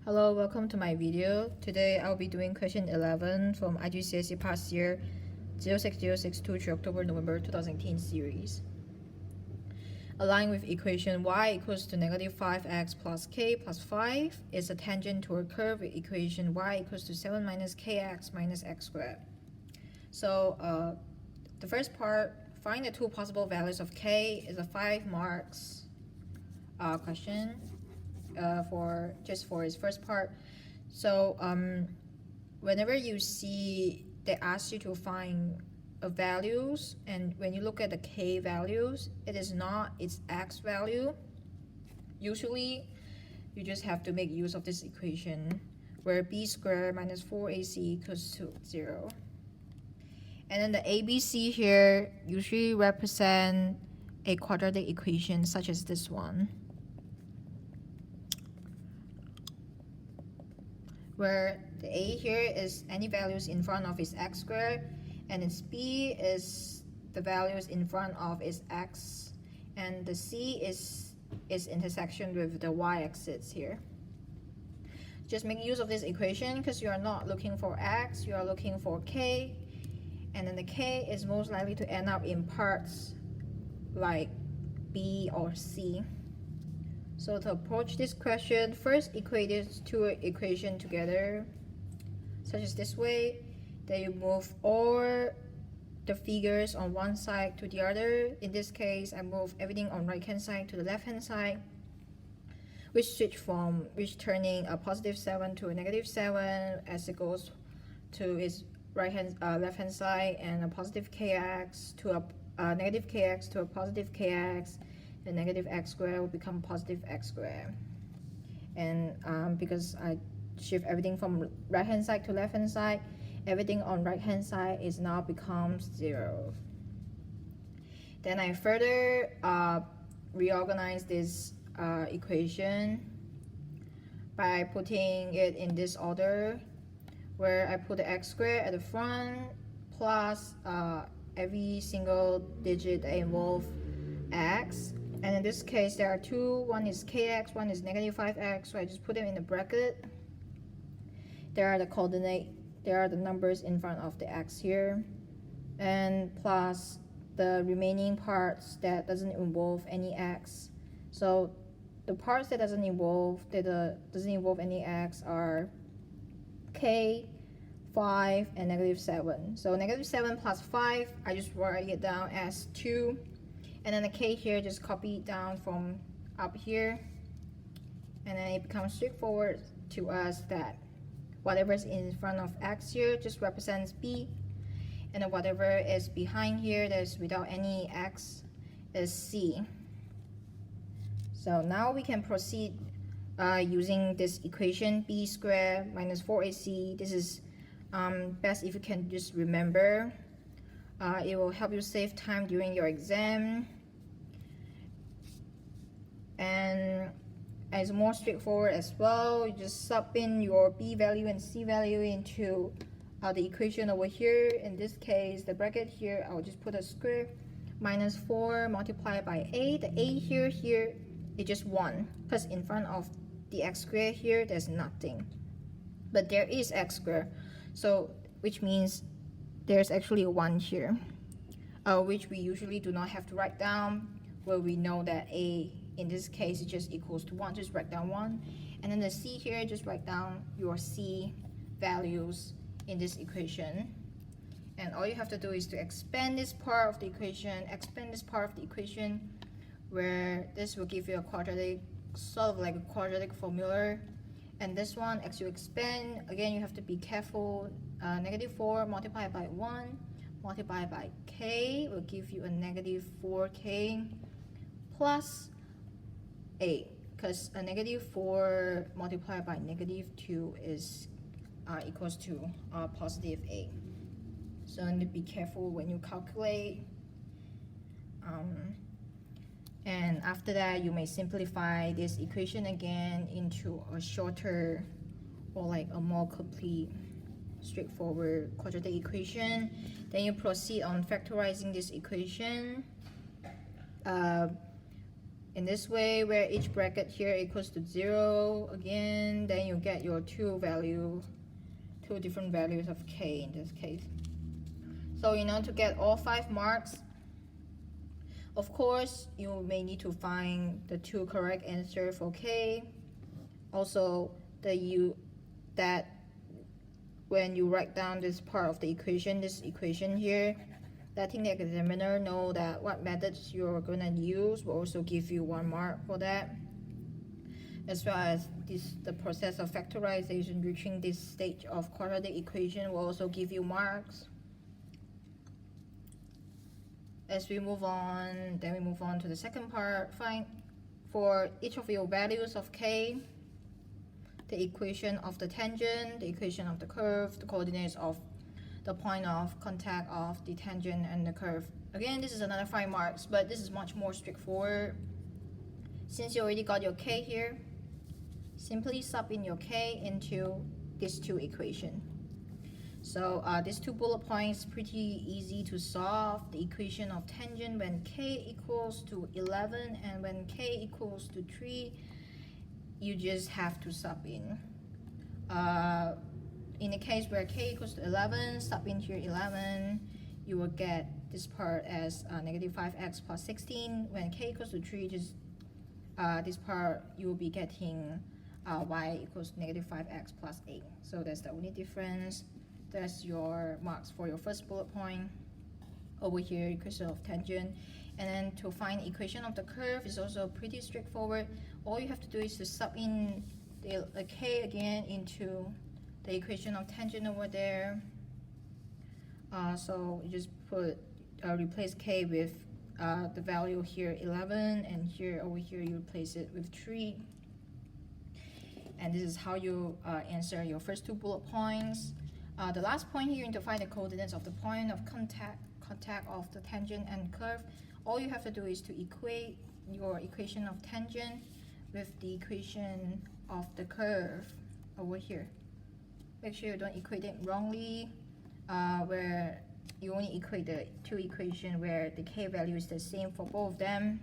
Hello, welcome to my video. Today I'll be doing question 11 from IGCSE Past Year 06062 to October-November 2018 series. Align with equation y equals to negative 5x plus k plus 5 is a tangent to a curve with equation y equals to 7 minus kx minus x squared. So the first part, find the two possible values of k, is a 5 marks question. For its first part. So whenever you see they ask you to find values, and when you look at the k values, it is not its x value. Usually you just have to make use of this equation where b squared minus 4ac equals to 0. And then the ABC here usually represent a quadratic equation such as this one, where the a here is any values in front of its x squared, and its b is the values in front of its x, and the c is its intersection with the y-axis here. Just make use of this equation because you are not looking for x, you are looking for k, and then the k is most likely to end up in parts like b or c. So to approach this question, first equate these two equations together, such as this way. Then you move all the figures on one side to the other. In this case, I move everything on right hand side to the left hand side, which turning a positive 7 to a negative 7 as it goes to its left hand side, and a positive kx to a negative kx to a positive kx. The negative x squared will become positive x squared. And because I shift everything from right hand side to left hand side, everything on right hand side is now becomes 0. Then I further reorganize this equation by putting it in this order, where I put the x squared at the front plus every single digit that involve x. And in this case, there are two. One is kx, one is negative 5x. So I just put them in the bracket. There are the numbers in front of the x here, and plus the remaining parts that doesn't involve any x. So the parts that doesn't involve any x are k, 5, and negative 7. So negative 7 plus 5, I just write it down as 2. And then the k here, just copy it down from up here, and then it becomes straightforward to us that whatever is in front of x here just represents b, and then whatever is behind here that's without any x is c. So now we can proceed using this equation, b squared minus 4ac. This is best if you can just remember. It will help you save time during your exam, and it's more straightforward as well. You just sub in your b value and c value into the equation over here. In this case, the bracket here, I'll just put a square, minus 4 multiplied by a. The a here is just 1, because in front of the x squared here there's nothing, but there is x squared, so which means there's actually a 1 here, which we usually do not have to write down, where we know that a in this case is just equals to 1. Just write down 1. And then the c here, just write down your c values in this equation. And all you have to do is to expand this part of the equation, where this will give you a quadratic, sort of like a quadratic formula. And this one, as you expand, again you have to be careful. Negative 4 multiplied by 1 multiplied by k will give you a negative 4k plus a, because a negative 4 multiplied by negative 2 is equals to positive a. So you need to be careful when you calculate. And after that, you may simplify this equation again into a shorter or like a more complete straightforward quadratic equation. Then you proceed on factorizing this equation. in this way, where each bracket here equals to 0 again, then you get your two different values of k in this case. So in order to get all 5 marks, of course, you may need to find the two correct answers for k. Also, that when you write down this part of the equation, this equation here, letting the examiner know that what methods you're gonna use will also give you 1 mark for that, as well as the process of factorization reaching this stage of quadratic equation will also give you marks. As we move on, then we move on to the second part. Find for each of your values of k, the equation of the tangent, the equation of the curve, the coordinates of the point of contact of the tangent and the curve. Again, this is another 5 marks, but this is much more straightforward. Since you already got your k here, simply sub in your k into these two equations. So these 2 bullet points pretty easy to solve. The equation of tangent when k equals to 11 and when k equals to 3, you just have to sub in. In the case where k equals to 11, sub in here 11, you will get this part as negative 5x plus 16. When k equals to 3, just this part you will be getting y equals negative 5x plus 8. So that's the only difference. That's your marks for your first bullet point. Over here, equation of tangent. And then to find equation of the curve is also pretty straightforward. All you have to do is to sub in the k again into the equation of tangent over there. So you just replace k with the value here 11, and here over here you replace it with 3. And this is how you answer your first 2 bullet points. The last point here, you need to find the coordinates of the point of contact of the tangent and curve. All you have to do is to equate your equation of tangent with the equation of the curve over here. Make sure you don't equate it wrongly, where you only equate the 2 equations where the k value is the same for both of them.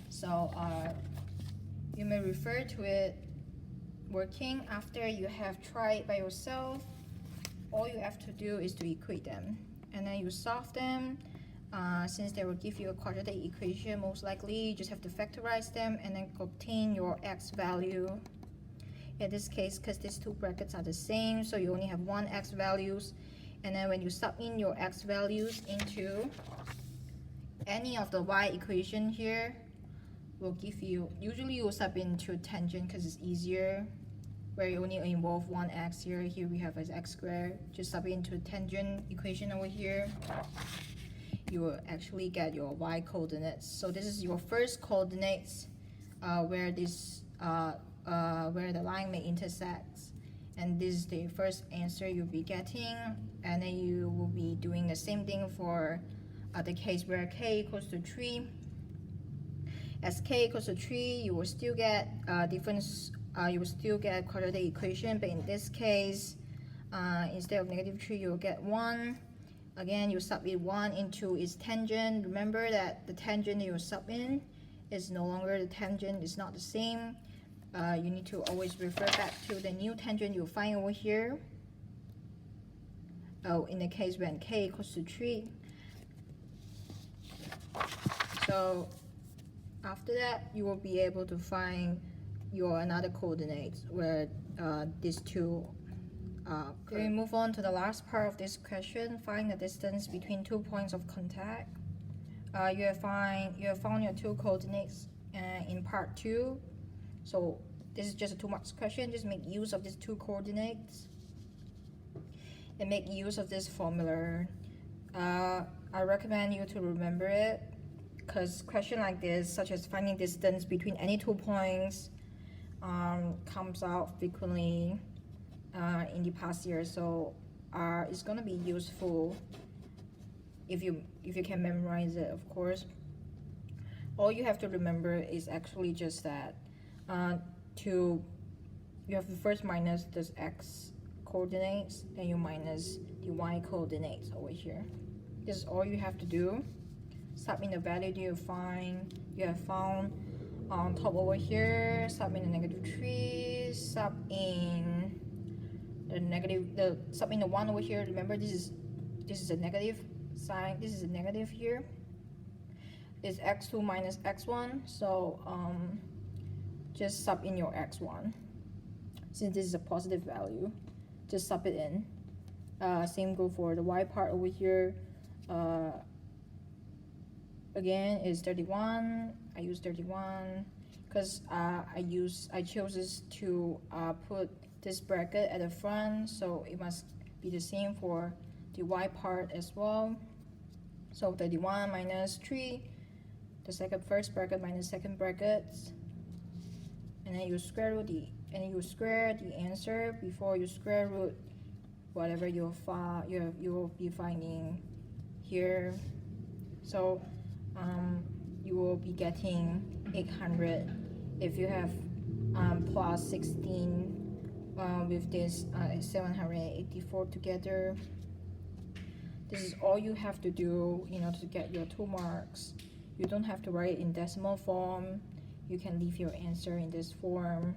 So you may refer to it working after you have tried by yourself. All you have to do is to equate them, and then you solve them. Since they will give you a quadratic equation, most likely you just have to factorize them and then obtain your x value. In this case, because these 2 brackets are the same, so you only have 1 x values, and then when you sub in your x values into any of the y equation here, will give you, usually you will sub into tangent because it's easier, where you only involve 1 x here. Here we have as x squared. Just sub into tangent equation over here. You will actually get your y coordinates. So this is your first coordinates where the line may intersect, and this is the first answer you'll be getting. And then you will be doing the same thing for the case where k equals to 3. As k equals to 3, you will still get you will still get quadratic equation, but in this case, instead of negative 3, you will get 1. Again, you sub in 1 into its tangent. Remember that the tangent you sub in is no longer the tangent, it's not the same. You need to always refer back to the new tangent you'll find over here. Oh, in the case when k equals to 3. So after that, you will be able to find your another coordinates where these 2 Then we move on to the last part of this question. Find the distance between 2 points of contact. You have found your 2 coordinates in part 2. So this is just a 2 marks question. Just make use of these 2 coordinates and make use of this formula. I recommend you to remember it, because question like this, such as finding distance between any 2 points, comes out frequently in the past year. So it's gonna be useful if you can memorize it, of course. All you have to remember is actually just that you have to first minus this x coordinates, then you minus the y coordinates over here. This is all you have to do. Sub in the value you find, you have found on top over here, sub in the -3, sub in the 1 over here. Remember, this is a negative sign, this is a negative here. It's x2 minus x1, so just sub in your x1. Since this is a positive value, just sub it in. Same go for the y part over here. Again is 31. I use 31 because I chose this to put this bracket at the front, so it must be the same for the y part as well. So 31 minus 3, the first bracket minus second bracket, and then you square root the answer before you square root whatever you will be finding here. So you will be getting 800 if you have plus 16 with this 784 together. This is all you have to do, to get your 2 marks. You don't have to write it in decimal form. You can leave your answer in this form.